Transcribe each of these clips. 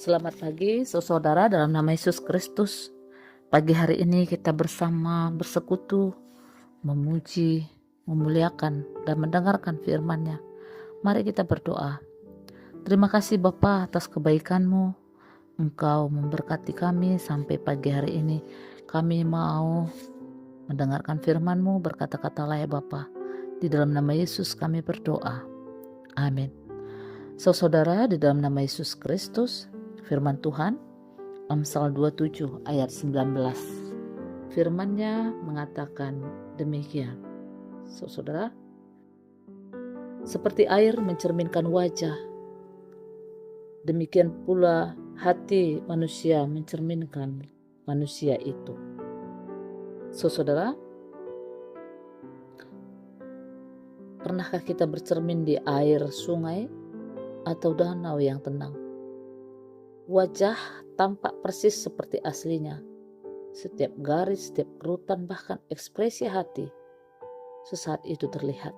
Selamat pagi, saudara dalam nama Yesus Kristus. Pagi hari ini kita bersama bersekutu, memuji, memuliakan, dan mendengarkan firman-Nya. Mari kita berdoa. Terima kasih Bapa atas kebaikan-Mu. Engkau memberkati kami sampai pagi hari ini. Kami mau mendengarkan firman-Mu, berkata-katalah ya Bapa. Di dalam nama Yesus kami berdoa. Amin. Saudara, di dalam nama Yesus Kristus, firman Tuhan Amsal 27 ayat 19. Firman-Nya mengatakan demikian. Saudara, seperti air mencerminkan wajah, demikian pula hati manusia mencerminkan manusia itu. Saudara, pernahkah kita bercermin di air sungai atau danau yang tenang? Wajah tampak persis seperti aslinya. Setiap garis, setiap kerutan, bahkan ekspresi hati sesaat itu terlihat.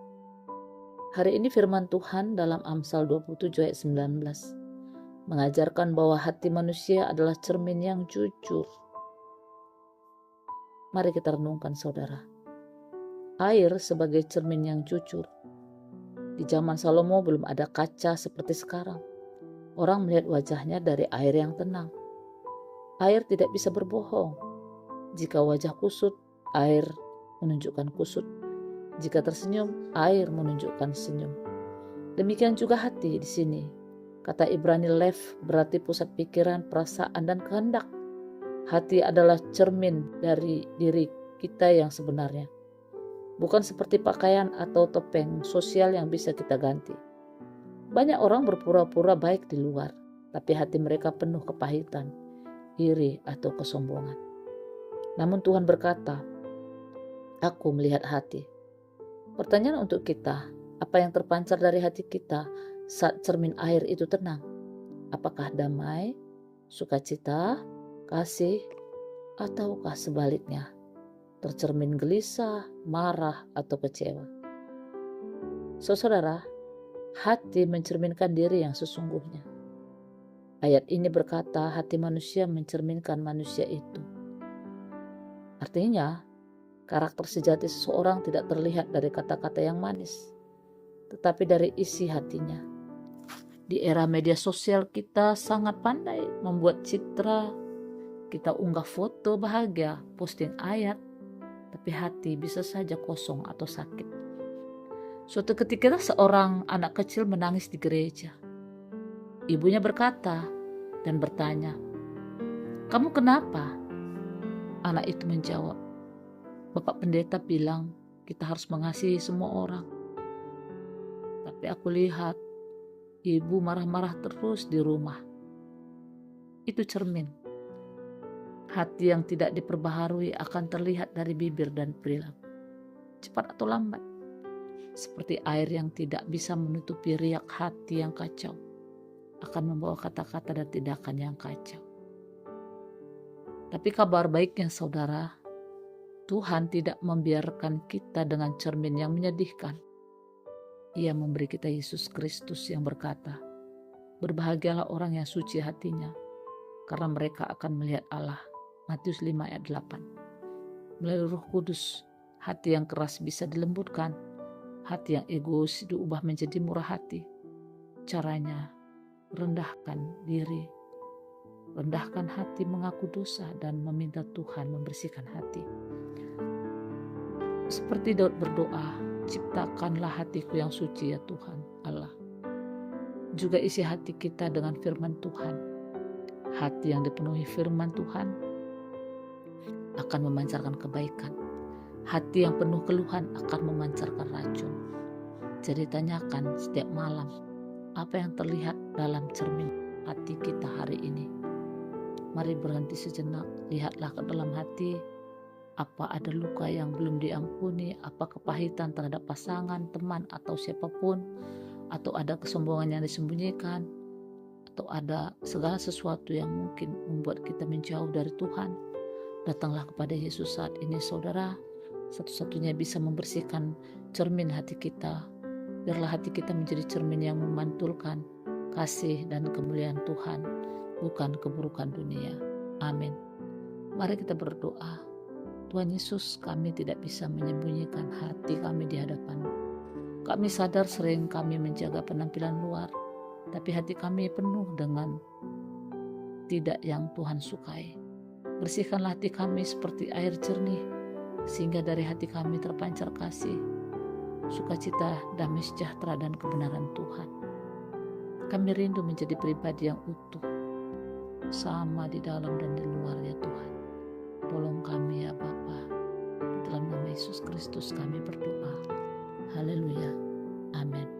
Hari ini firman Tuhan dalam Amsal 27 ayat 19 mengajarkan bahwa hati manusia adalah cermin yang jujur. Mari kita renungkan saudara. Air sebagai cermin yang jujur. Di zaman Salomo belum ada kaca seperti sekarang. Orang melihat wajahnya dari air yang tenang. Air tidak bisa berbohong. Jika wajah kusut, air menunjukkan kusut. Jika tersenyum, air menunjukkan senyum. Demikian juga hati di sini. Kata Ibrani lev berarti pusat pikiran, perasaan, dan kehendak. Hati adalah cermin dari diri kita yang sebenarnya. Bukan seperti pakaian atau topeng sosial yang bisa kita ganti. Banyak orang berpura-pura baik di luar, tapi hati mereka penuh kepahitan, iri, atau kesombongan. Namun Tuhan berkata, "Aku melihat hati." Pertanyaan untuk kita, apa yang terpancar dari hati kita saat cermin air itu tenang? Apakah damai, sukacita, kasih, ataukah sebaliknya, tercermin gelisah, marah, atau kecewa? Saudara, hati mencerminkan diri yang sesungguhnya. Ayat ini berkata hati manusia mencerminkan manusia itu. Artinya, karakter sejati seseorang tidak terlihat dari kata-kata yang manis, tetapi dari isi hatinya. Di era media sosial kita sangat pandai membuat citra, kita unggah foto bahagia, posting ayat, tapi hati bisa saja kosong atau sakit. Suatu ketika seorang anak kecil menangis di gereja. Ibunya berkata dan bertanya, "Kamu kenapa?" Anak itu menjawab, "Bapak pendeta bilang kita harus mengasihi semua orang. Tapi aku lihat ibu marah-marah terus di rumah." Itu cermin. Hati yang tidak diperbaharui akan terlihat dari bibir dan perilaku. Cepat atau lambat. Seperti air yang tidak bisa menutupi riak hati yang kacau, akan membawa kata-kata dan tindakan yang kacau. Tapi kabar baiknya saudara, Tuhan tidak membiarkan kita dengan cermin yang menyedihkan. Ia memberi kita Yesus Kristus yang berkata, "Berbahagialah orang yang suci hatinya, karena mereka akan melihat Allah." Matius 5 ayat 8. Melalui Roh Kudus, hati yang keras bisa dilembutkan. Hati yang egois diubah menjadi murah hati. Caranya, rendahkan diri, rendahkan hati, mengaku dosa, dan meminta Tuhan membersihkan hati. Seperti Daud berdoa, "Ciptakanlah hatiku yang suci ya Tuhan Allah." Juga isi hati kita dengan firman Tuhan. Hati yang dipenuhi firman Tuhan akan memancarkan kebaikan. Hati yang penuh keluhan akan memancarkan racun. Jadi tanyakan setiap malam, apa yang terlihat dalam cermin hati kita hari ini? Mari berhenti sejenak, lihatlah ke dalam hati. Apa ada luka yang belum diampuni? Apa kepahitan terhadap pasangan, teman, atau siapapun? Atau ada kesombongan yang disembunyikan? Atau ada segala sesuatu yang mungkin membuat kita menjauh dari Tuhan? Datanglah kepada Yesus saat ini saudara. Satu-satunya bisa membersihkan cermin hati kita. Biarlah hati kita menjadi cermin yang memantulkan kasih dan kemuliaan Tuhan. bukan keburukan dunia. Amin. Mari kita berdoa. Tuhan Yesus, kami tidak bisa menyembunyikan hati kami di hadapan-Mu. Kami sadar sering kami menjaga penampilan luar, tapi hati kami penuh dengan tidak yang Tuhan sukai. Bersihkanlah hati kami seperti air jernih, sehingga dari hati kami terpancar kasih, sukacita, damai sejahtera, dan kebenaran Tuhan. Kami rindu menjadi pribadi yang utuh, sama di dalam dan di luar ya Tuhan. Tolong kami ya Bapa. Dalam nama Yesus Kristus kami berdoa. Haleluya. Amin.